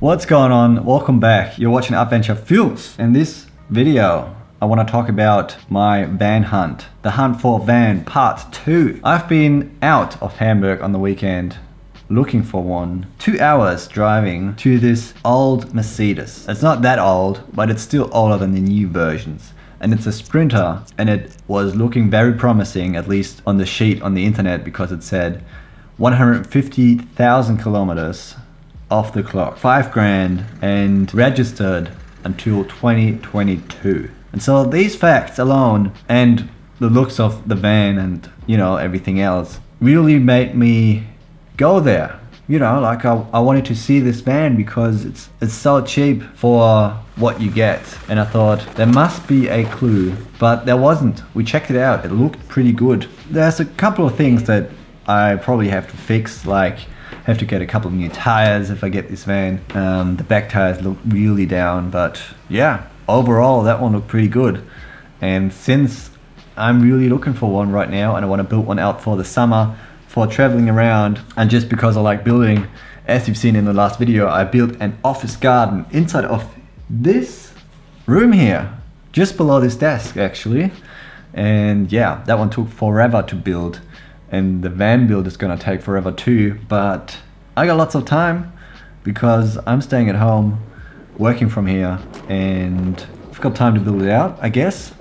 What's going on? Welcome back. You're watching Adventure Fuels. In this video, I want to talk about my van hunt. The hunt for van part 2. I've been out of Hamburg on the weekend looking for one. 2 hours driving to this old Mercedes. It's not that old, but it's still older than the new versions. And it's a Sprinter, and it was looking very promising, at least on the sheet on the internet, because it said 150,000 kilometers off the clock, 5 grand, and registered until 2022. And so these facts alone, and the looks of the van and, you know, everything else, really made me go there. You know, like I wanted to see this van because it's so cheap for what you get. And I thought there must be a clue, but there wasn't. We checked it out. It looked pretty good. There's a couple of things that I probably have to fix, like have to get a couple of new tires if I get this van. The back tires look really down, but yeah, overall that one looked pretty good. And since I'm really looking for one right now and I want to build one out for the summer, for traveling around, and just because I like building, as you've seen in the last video, I built an office garden inside of this room here, just below this desk actually. And yeah, that one took forever to build. And the van build is gonna take forever too, but I got lots of time because I'm staying at home, working from here, and I've got time to build it out, I guess.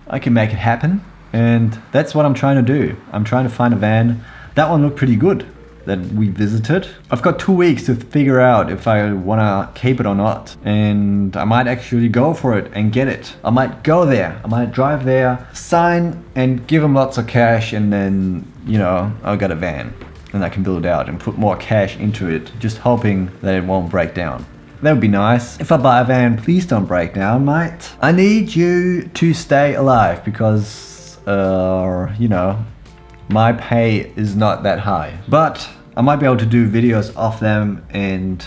I can make it happen, and that's what I'm trying to do. I'm trying to find a van. That one looked pretty good that we visited. I've got 2 weeks to figure out if I wanna keep it or not, and I might actually go for it and get it. I might go there, I might drive there, sign and give them lots of cash, and then, you know, I'll get a van and I can build it out and put more cash into it, just hoping that it won't break down. That would be nice. If I buy a van, please don't break down, mate. I need you to stay alive because, you know, my pay is not that high, but I might be able to do videos of them, and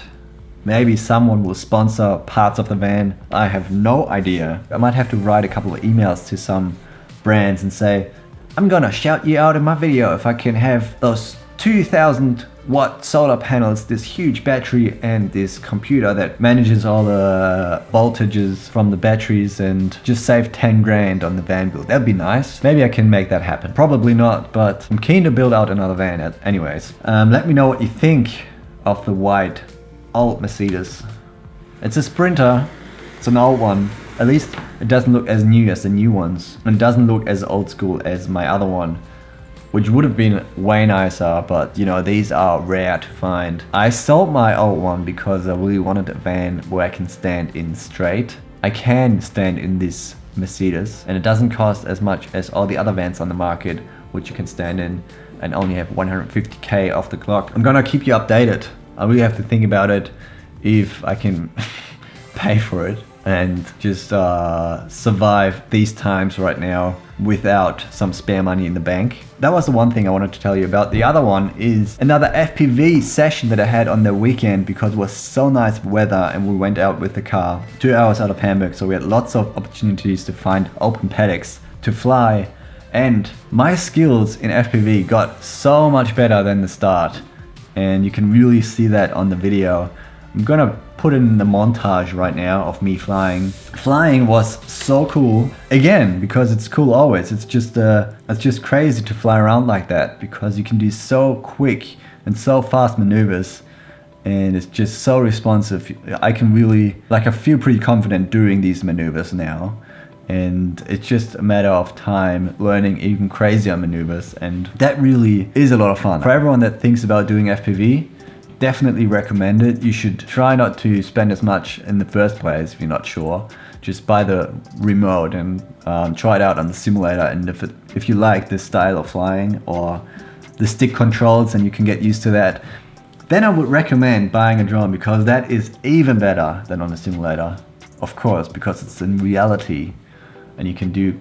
maybe someone will sponsor parts of the van. I have no idea. I might have to write a couple of emails to some brands and say, I'm gonna shout you out in my video if I can have those 2000 watt solar panels, this huge battery, and this computer that manages all the voltages from the batteries, and just save 10 grand on the van build. That'd be nice. Maybe I can make that happen. Probably not, but I'm keen to build out another van anyways. Let me know what you think of the white old Mercedes. It's a Sprinter. It's an old one. At least it doesn't look as new as the new ones, and doesn't look as old school as my other one, which would have been way nicer, but you know, these are rare to find. I sold my old one because I really wanted a van where I can stand in straight. I can stand in this Mercedes, and it doesn't cost as much as all the other vans on the market, which you can stand in and only have 150k off the clock. I'm gonna keep you updated. I really have to think about it if I can pay for it and just survive these times right now without some spare money in the bank. That was the one thing I wanted to tell you about. The other one is another FPV session that I had on the weekend because it was so nice weather and we went out with the car 2 hours out of Hamburg, so we had lots of opportunities to find open paddocks to fly, and my skills in FPV got so much better than the start, and you can really see that on the video. I'm gonna put in the montage right now of me flying. Flying was so cool, again, because it's cool always. It's just crazy to fly around like that because you can do so quick and so fast maneuvers, and it's just so responsive. I can really, like, I feel pretty confident doing these maneuvers now, and it's just a matter of time learning even crazier maneuvers, and that really is a lot of fun. For everyone that thinks about doing FPV, definitely recommend it. You should try not to spend as much in the first place if you're not sure. Just buy the remote and try it out on the simulator, and if you like this style of flying or the stick controls and you can get used to that, then I would recommend buying a drone, because that is even better than on a simulator, of course, because it's in reality and you can do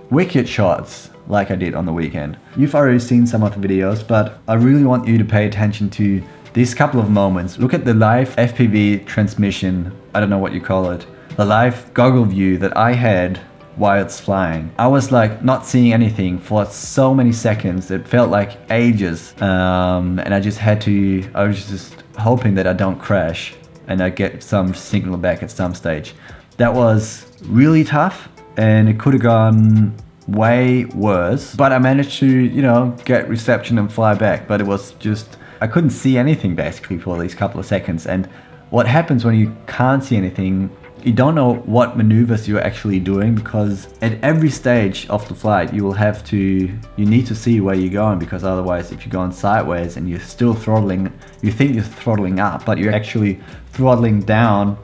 wicked shots like I did on the weekend. You've already seen some of the videos, but I really want you to pay attention to these couple of moments. Look at the live FPV transmission, I don't know what you call it, the live goggle view that I had while it's flying. I was like not seeing anything for so many seconds. It felt like ages, and I was just hoping that I don't crash. and I get some signal back at some stage. That was really tough, and it could have gone way worse, but I managed to, you know, get reception and fly back. But it was just, I couldn't see anything basically for these couple of seconds. And what happens when you can't see anything, you don't know what maneuvers you're actually doing, because at every stage of the flight you need to see where you're going, because otherwise if you're going sideways and you're still throttling, you think you're throttling up but you're actually throttling down,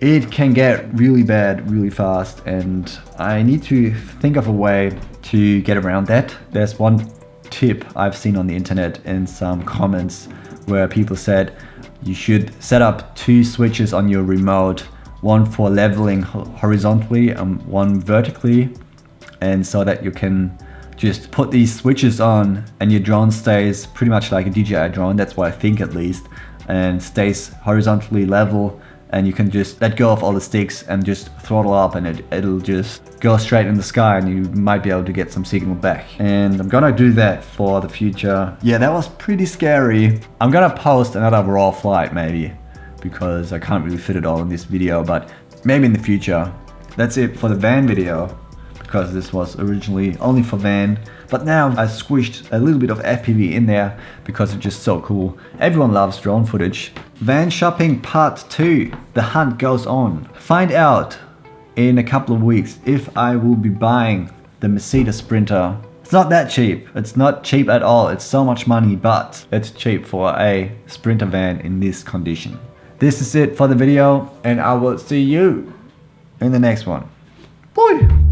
it can get really bad really fast, and I need to think of a way to get around that. There's one tip I've seen on the internet in some comments where people said you should set up 2 switches on your remote, one for leveling horizontally and one vertically, and so that you can just put these switches on and your drone stays pretty much like a DJI drone, that's what I think at least, and stays horizontally level, and you can just let go of all the sticks and just throttle up, and it'll just go straight in the sky, and you might be able to get some signal back. And I'm gonna do that for the future. Yeah, that was pretty scary. I'm gonna post another raw flight maybe, because I can't really fit it all in this video, but maybe in the future. That's it for the van video, because this was originally only for van, but now I squished a little bit of FPV in there because it's just so cool. Everyone loves drone footage. Van shopping part 2, the hunt goes on. Find out in a couple of weeks if I will be buying the Mercedes Sprinter. It's not that cheap, it's not cheap at all, it's so much money, but it's cheap for a Sprinter van in this condition. This is it for the video, and I will see you in the next one. Bye!